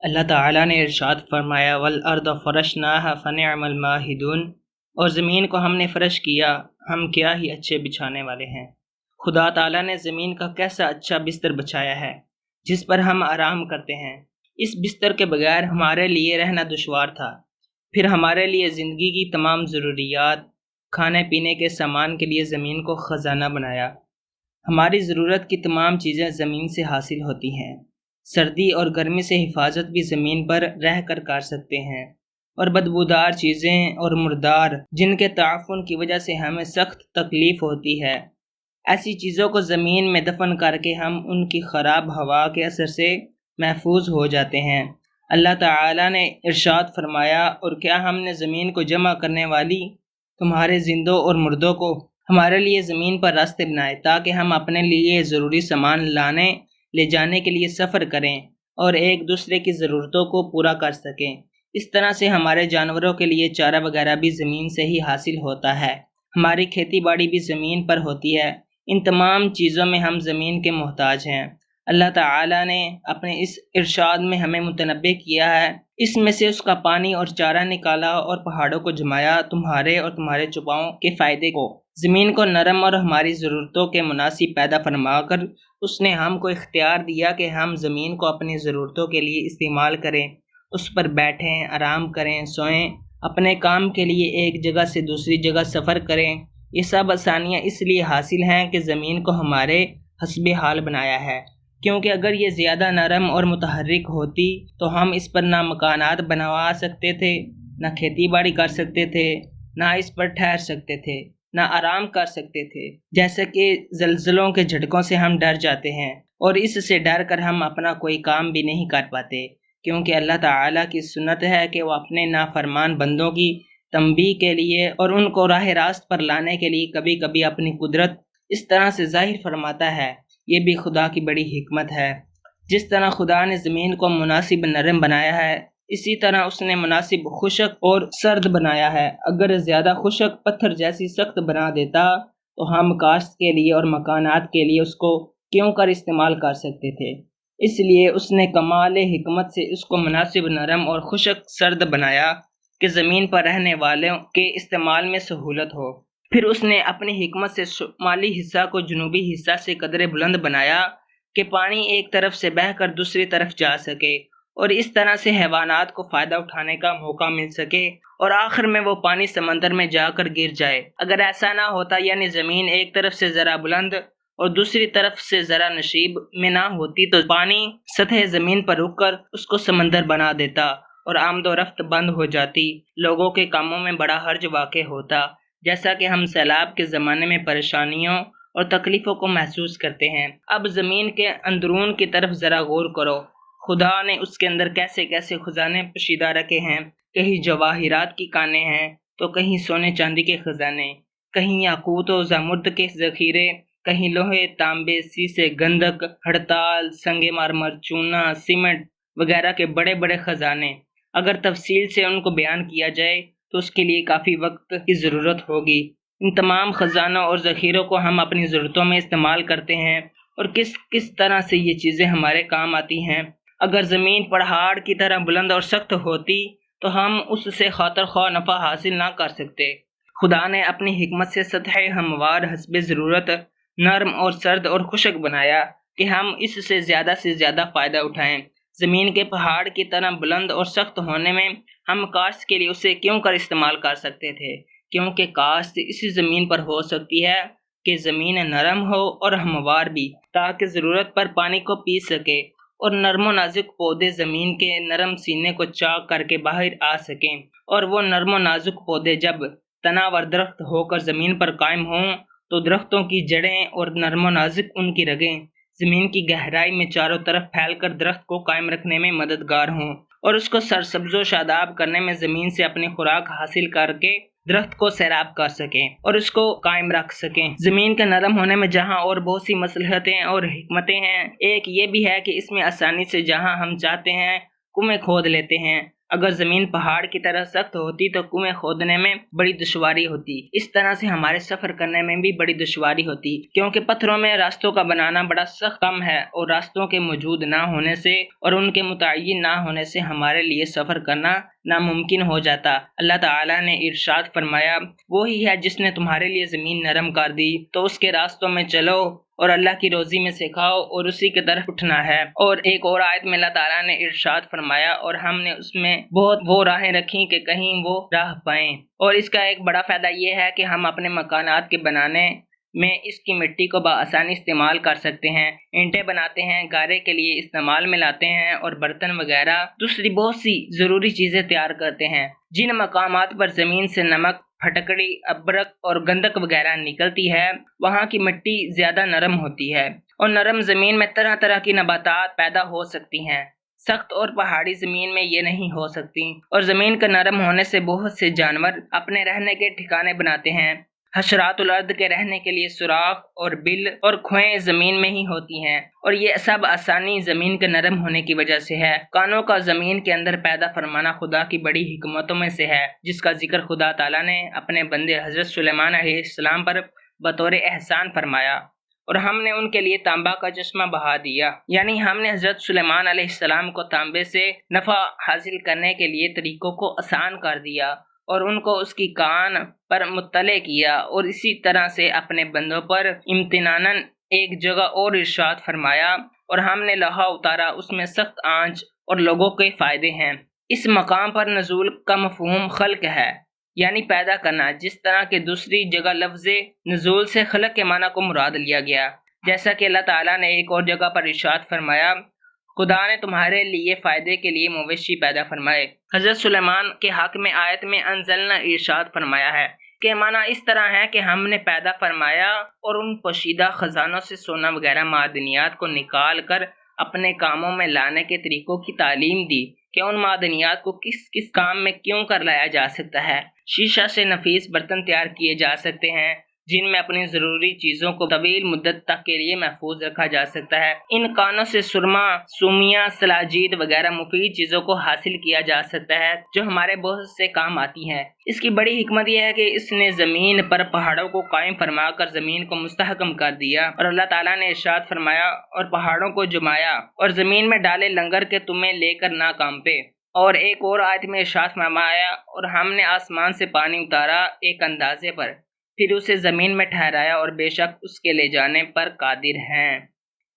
اللہ تعالیٰ نے ارشاد فرمایا وَالْأَرْضَ فَرَشْنَاهَا فَنِعْمَ الْمَاهِدُونَ، اور زمین کو ہم نے فرش کیا، ہم کیا ہی اچھے بچھانے والے ہیں۔ خدا تعالیٰ نے زمین کا کیسا اچھا بستر بچھایا ہے جس پر ہم آرام کرتے ہیں۔ اس بستر کے بغیر ہمارے لیے رہنا دشوار تھا، پھر ہمارے لیے زندگی کی تمام ضروریات، کھانے پینے کے سامان کے لیے زمین کو خزانہ بنایا۔ ہماری ضرورت کی تمام چیزیں زمین سے حاصل ہوتی ہیں۔ سردی اور گرمی سے حفاظت بھی زمین پر رہ کر سکتے ہیں، اور بدبودار چیزیں اور مردار جن کے تعفن کی وجہ سے ہمیں سخت تکلیف ہوتی ہے، ایسی چیزوں کو زمین میں دفن کر کے ہم ان کی خراب ہوا کے اثر سے محفوظ ہو جاتے ہیں۔ اللہ تعالیٰ نے ارشاد فرمایا، اور کیا ہم نے زمین کو جمع کرنے والی تمہارے زندوں اور مردوں کو ہمارے لیے زمین پر راستے بنائے تاکہ ہم اپنے لیے ضروری سامان لانے لے جانے کے لیے سفر کریں اور ایک دوسرے کی ضرورتوں کو پورا کر سکیں۔ اس طرح سے ہمارے جانوروں کے لیے چارہ وغیرہ بھی زمین سے ہی حاصل ہوتا ہے، ہماری کھیتی باڑی بھی زمین پر ہوتی ہے۔ ان تمام چیزوں میں ہم زمین کے محتاج ہیں۔ اللہ تعالیٰ نے اپنے اس ارشاد میں ہمیں متنبہ کیا ہے، اس میں سے اس کا پانی اور چارہ نکالا اور پہاڑوں کو جمایا تمہارے اور تمہارے چوپاؤں کے فائدے کو۔ زمین کو نرم اور ہماری ضرورتوں کے مناسب پیدا فرما کر اس نے ہم کو اختیار دیا کہ ہم زمین کو اپنی ضرورتوں کے لیے استعمال کریں، اس پر بیٹھیں، آرام کریں، سوئیں، اپنے کام کے لیے ایک جگہ سے دوسری جگہ سفر کریں۔ یہ سب آسانیاں اس لیے حاصل ہیں کہ زمین کو ہمارے حسب حال بنایا ہے، کیونکہ اگر یہ زیادہ نرم اور متحرک ہوتی تو ہم اس پر نہ مکانات بنوا سکتے تھے، نہ کھیتی باڑی کر سکتے تھے، نہ اس پر ٹھہر سکتے تھے، نہ آرام کر سکتے تھے۔ جیسے کہ زلزلوں کے جھٹکوں سے ہم ڈر جاتے ہیں، اور اس سے ڈر کر ہم اپنا کوئی کام بھی نہیں کر پاتے، کیونکہ اللہ تعالیٰ کی سنت ہے کہ وہ اپنے نافرمان بندوں کی تنبیہ کے لیے اور ان کو راہ راست پر لانے کے لیے کبھی کبھی اپنی قدرت اس طرح سے ظاہر فرماتا ہے۔ یہ بھی خدا کی بڑی حکمت ہے۔ جس طرح خدا نے زمین کو مناسب نرم بنایا ہے، اسی طرح اس نے مناسب خشک اور سرد بنایا ہے۔ اگر زیادہ خشک پتھر جیسی سخت بنا دیتا تو ہم کاشت کے لیے اور مکانات کے لیے اس کو کیوں کر استعمال کر سکتے تھے۔ اس لیے اس نے کمال حکمت سے اس کو مناسب نرم اور خشک سرد بنایا کہ زمین پر رہنے والوں کے استعمال میں سہولت ہو۔ پھر اس نے اپنی حکمت سے شمالی حصہ کو جنوبی حصہ سے قدرے بلند بنایا کہ پانی ایک طرف سے بہہ کر دوسری طرف جا سکے، اور اس طرح سے حیوانات کو فائدہ اٹھانے کا موقع مل سکے، اور آخر میں وہ پانی سمندر میں جا کر گر جائے۔ اگر ایسا نہ ہوتا، یعنی زمین ایک طرف سے ذرا بلند اور دوسری طرف سے ذرا نشیب میں نہ ہوتی، تو پانی سطح زمین پر رک کر اس کو سمندر بنا دیتا اور آمد و رفت بند ہو جاتی، لوگوں کے کاموں میں بڑا حرج واقع ہوتا، جیسا کہ ہم سیلاب کے زمانے میں پریشانیوں اور تکلیفوں کو محسوس کرتے ہیں۔ اب زمین کے اندرون کی طرف ذرا غور کرو، خدا نے اس کے اندر کیسے کیسے خزانے پوشیدہ رکھے ہیں۔ کہیں جواہرات کی کانیں ہیں تو کہیں سونے چاندی کے خزانے، کہیں یاقوت و زمرد کے ذخیرے، کہیں لوہے، تانبے، سیسے، گندھک، ہڑتال، سنگ مرمر، چونا، سیمنٹ وغیرہ کے بڑے بڑے خزانے۔ اگر تفصیل سے ان کو بیان کیا جائے تو اس کے لیے کافی وقت کی ضرورت ہوگی۔ ان تمام خزانوں اور ذخیروں کو ہم اپنی ضرورتوں میں استعمال کرتے ہیں، اور کس طرح سے یہ چیزیں ہمارے کام آتی ہیں۔ اگر زمین پہاڑ کی طرح بلند اور سخت ہوتی تو ہم اس سے خاطر خواہ نفع حاصل نہ کر سکتے۔ خدا نے اپنی حکمت سے سطح ہموار حسب ضرورت نرم اور سرد اور خشک بنایا کہ ہم اس سے زیادہ فائدہ اٹھائیں۔ زمین کے پہاڑ کی طرح بلند اور سخت ہونے میں ہم کاشت کے لیے اسے کیوں کر استعمال کر سکتے تھے، کیونکہ کاشت اسی زمین پر ہو سکتی ہے کہ زمین نرم ہو اور ہموار بھی، تاکہ ضرورت پر پانی کو پی سکے، اور نرم و نازک پودے زمین کے نرم سینے کو چاک کر کے باہر آ سکیں، اور وہ نرم و نازک پودے جب تناور درخت ہو کر زمین پر قائم ہوں تو درختوں کی جڑیں اور نرم و نازک ان کی رگیں زمین کی گہرائی میں چاروں طرف پھیل کر درخت کو قائم رکھنے میں مددگار ہوں، اور اس کو سرسبز و شاداب کرنے میں زمین سے اپنی خوراک حاصل کر کے درخت کو سیراب کر سکیں اور اس کو قائم رکھ سکیں۔ زمین کے نرم ہونے میں جہاں اور بہت سی مصلحتیں اور حکمتیں ہیں، ایک یہ بھی ہے کہ اس میں آسانی سے جہاں ہم چاہتے ہیں کنویں کھود لیتے ہیں، اگر زمین پہاڑ کی طرح سخت ہوتی تو کنویں کھودنے میں بڑی دشواری ہوتی، اس طرح سے ہمارے سفر کرنے میں بھی بڑی دشواری ہوتی، کیونکہ پتھروں میں راستوں کا بنانا بڑا سخت کم ہے، اور راستوں کے موجود نہ ہونے سے اور ان کے متعین نہ ہونے سے ہمارے لیے سفر کرنا ناممکن ہو جاتا۔ اللہ تعالیٰ نے ارشاد فرمایا، وہی ہے جس نے تمہارے لیے زمین نرم کر دی، تو اس کے راستوں میں چلو اور اللہ کی روزی میں سے کھاؤ اور اسی کی طرف اٹھنا ہے۔ اور ایک اور آیت میں اللہ تعالیٰ نے ارشاد فرمایا، اور ہم نے اس میں بہت وہ راہیں رکھی کہ کہیں وہ راہ پائیں۔ اور اس کا ایک بڑا فائدہ یہ ہے کہ ہم اپنے مکانات کے بنانے میں اس کی مٹی کو بآسانی استعمال کر سکتے ہیں، اینٹیں بناتے ہیں، گارے کے لیے استعمال میں لاتے ہیں، اور برتن وغیرہ دوسری بہت سی ضروری چیزیں تیار کرتے ہیں۔ جن مقامات پر زمین سے نمک، پھٹکڑی، ابرک اور گندک وغیرہ نکلتی ہے، وہاں کی مٹی زیادہ نرم ہوتی ہے، اور نرم زمین میں طرح طرح کی نباتات پیدا ہو سکتی ہیں۔ سخت اور پہاڑی زمین میں یہ نہیں ہو سکتی، اور زمین کا نرم ہونے سے بہت سے جانور اپنے رہنے کے ٹھکانے بناتے ہیں۔ حشرات الارض کے رہنے کے لیے سوراخ اور بل اور کھوئیں زمین میں ہی ہوتی ہیں، اور یہ سب آسانی زمین کے نرم ہونے کی وجہ سے ہے۔ کانوں کا زمین کے اندر پیدا فرمانا خدا کی بڑی حکمتوں میں سے ہے، جس کا ذکر خدا تعالیٰ نے اپنے بندے حضرت سلیمان علیہ السلام پر بطور احسان فرمایا، اور ہم نے ان کے لیے تانبا کا چشمہ بہا دیا، یعنی ہم نے حضرت سلیمان علیہ السلام کو تانبے سے نفع حاصل کرنے کے لیے طریقوں کو آسان کر دیا، اور ان کو اس کی کان پر مطلع کیا، اور اسی طرح سے اپنے بندوں پر امتناناً ایک جگہ اور ارشاد فرمایا، اور ہم نے لوہا اتارا، اس میں سخت آنچ اور لوگوں کے فائدے ہیں۔ اس مقام پر نزول کا مفہوم خلق ہے، یعنی پیدا کرنا، جس طرح کہ دوسری جگہ لفظ نزول سے خلق کے معنی کو مراد لیا گیا، جیسا کہ اللہ تعالیٰ نے ایک اور جگہ پر ارشاد فرمایا، خدا نے تمہارے لیے فائدے کے لیے مویشی پیدا فرمائے۔ حضرت سلیمان کے حق میں آیت میں انزلنا ارشاد فرمایا ہے کہ معنی اس طرح ہے کہ ہم نے پیدا فرمایا اور ان پوشیدہ خزانوں سے سونا وغیرہ معدنیات کو نکال کر اپنے کاموں میں لانے کے طریقوں کی تعلیم دی کہ ان معدنیات کو کس کس کام میں کیوں کر لایا جا سکتا ہے۔ شیشہ سے نفیس برتن تیار کیے جا سکتے ہیں، جن میں اپنی ضروری چیزوں کو طویل مدت تک کے لیے محفوظ رکھا جا سکتا ہے۔ ان کانوں سے سرما، سومیاں، سلاجید وغیرہ مفید چیزوں کو حاصل کیا جا سکتا ہے جو ہمارے بہت سے کام آتی ہیں۔ اس کی بڑی حکمت یہ ہے کہ اس نے زمین پر پہاڑوں کو قائم فرما کر زمین کو مستحکم کر دیا، اور اللہ تعالیٰ نے ارشاد فرمایا، اور پہاڑوں کو جمایا اور زمین میں ڈالے لنگر کے تمہیں لے کر نہ کانپے۔ اور ایک اور آیت میں ارشاد فرمایا، اور ہم نے آسمان سے پانی اتارا ایک اندازے پر، پھر اسے زمین میں ٹھہرایا، اور بے شک اس کے لے جانے پر قادر ہیں۔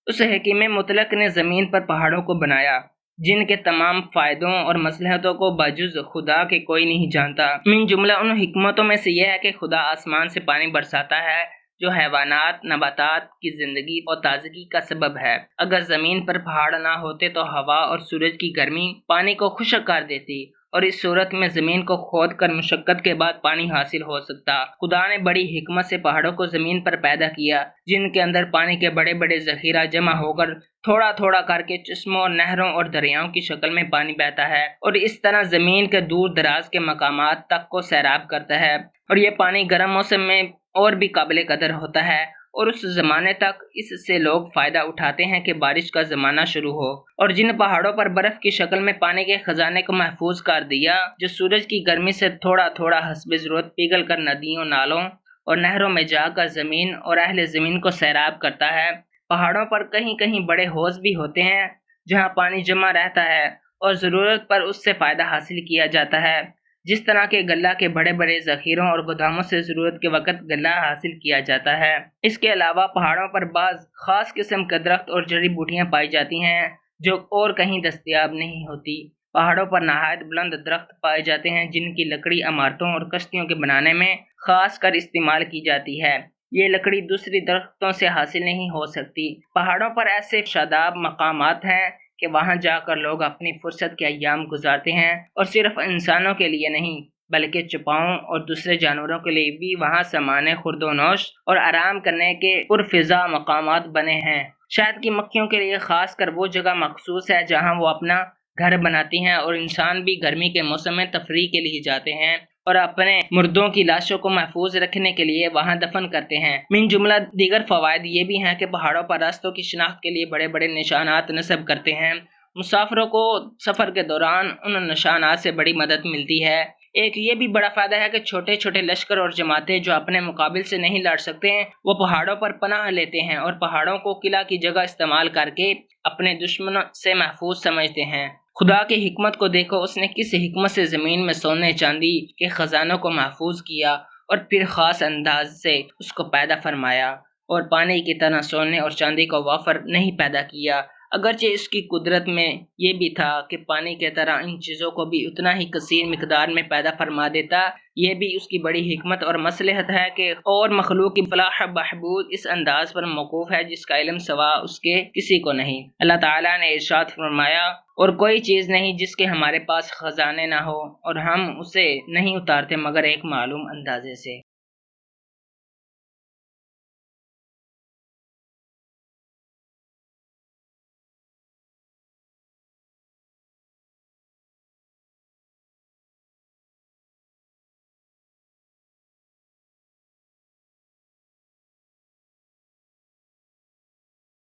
اس حکیم مطلق نے زمین پر پہاڑوں کو بنایا جن کے تمام فائدوں اور مصلحتوں کو بجز خدا کے کوئی نہیں جانتا۔ من جملہ ان حکمتوں میں سے یہ ہے کہ خدا آسمان سے پانی برساتا ہے جو حیوانات، نباتات کی زندگی اور تازگی کا سبب ہے۔ اگر زمین پر پہاڑ نہ ہوتے تو ہوا اور سورج کی گرمی پانی کو خشک کر دیتی، اور اس صورت میں زمین کو کھود کر مشقت کے بعد پانی حاصل ہو سکتا۔ خدا نے بڑی حکمت سے پہاڑوں کو زمین پر پیدا کیا جن کے اندر پانی کے بڑے بڑے ذخیرہ جمع ہو کر تھوڑا تھوڑا کر کے چشموں اور نہروں اور دریاؤں کی شکل میں پانی بہتا ہے، اور اس طرح زمین کے دور دراز کے مقامات تک کو سیراب کرتا ہے، اور یہ پانی گرم موسم میں اور بھی قابل قدر ہوتا ہے، اور اس زمانے تک اس سے لوگ فائدہ اٹھاتے ہیں کہ بارش کا زمانہ شروع ہو۔ اور جن پہاڑوں پر برف کی شکل میں پانی کے خزانے کو محفوظ کر دیا جو سورج کی گرمی سے تھوڑا تھوڑا حسب ضرورت پگھل کر ندیوں، نالوں اور نہروں میں جا کر زمین اور اہل زمین کو سیراب کرتا ہے۔ پہاڑوں پر کہیں کہیں بڑے حوض بھی ہوتے ہیں جہاں پانی جمع رہتا ہے اور ضرورت پر اس سے فائدہ حاصل کیا جاتا ہے، جس طرح کے غلہ کے بڑے بڑے ذخیروں اور گوداموں سے ضرورت کے وقت غلہ حاصل کیا جاتا ہے۔ اس کے علاوہ پہاڑوں پر بعض خاص قسم کے درخت اور جڑی بوٹیاں پائی جاتی ہیں جو اور کہیں دستیاب نہیں ہوتی۔ پہاڑوں پر نہایت بلند درخت پائے جاتے ہیں جن کی لکڑی عمارتوں اور کشتیوں کے بنانے میں خاص کر استعمال کی جاتی ہے۔ یہ لکڑی دوسری درختوں سے حاصل نہیں ہو سکتی۔ پہاڑوں پر ایسے شاداب مقامات ہیں کہ وہاں جا کر لوگ اپنی فرصت کے ایام گزارتے ہیں، اور صرف انسانوں کے لیے نہیں بلکہ چپاؤں اور دوسرے جانوروں کے لیے بھی وہاں سامان خورد و نوش اور آرام کرنے کے پرفضا مقامات بنے ہیں۔ شہد کی مکھیوں کے لیے خاص کر وہ جگہ مخصوص ہے جہاں وہ اپنا گھر بناتی ہیں، اور انسان بھی گرمی کے موسم میں تفریح کے لیے جاتے ہیں اور اپنے مردوں کی لاشوں کو محفوظ رکھنے کے لیے وہاں دفن کرتے ہیں۔ من جملہ دیگر فوائد یہ بھی ہیں کہ پہاڑوں پر راستوں کی شناخت کے لیے بڑے بڑے نشانات نصب کرتے ہیں۔ مسافروں کو سفر کے دوران ان نشانات سے بڑی مدد ملتی ہے۔ ایک یہ بھی بڑا فائدہ ہے کہ چھوٹے چھوٹے لشکر اور جماعتیں جو اپنے مقابل سے نہیں لڑ سکتے ہیں وہ پہاڑوں پر پناہ لیتے ہیں اور پہاڑوں کو قلعہ کی جگہ استعمال کر کے اپنے دشمنوں سے محفوظ سمجھتے ہیں۔ خدا کی حکمت کو دیکھو، اس نے کس حکمت سے زمین میں سونے چاندی کے خزانوں کو محفوظ کیا اور پھر خاص انداز سے اس کو پیدا فرمایا، اور پانی کی طرح سونے اور چاندی کو وافر نہیں پیدا کیا، اگرچہ اس کی قدرت میں یہ بھی تھا کہ پانی کی طرح ان چیزوں کو بھی اتنا ہی کثیر مقدار میں پیدا فرما دیتا۔ یہ بھی اس کی بڑی حکمت اور مصلحت ہے کہ اور مخلوق کی فلاح بہبود اس انداز پر موقوف ہے جس کا علم سوا اس کے کسی کو نہیں۔ اللہ تعالیٰ نے ارشاد فرمایا، اور کوئی چیز نہیں جس کے ہمارے پاس خزانے نہ ہو، اور ہم اسے نہیں اتارتے مگر ایک معلوم اندازے سے۔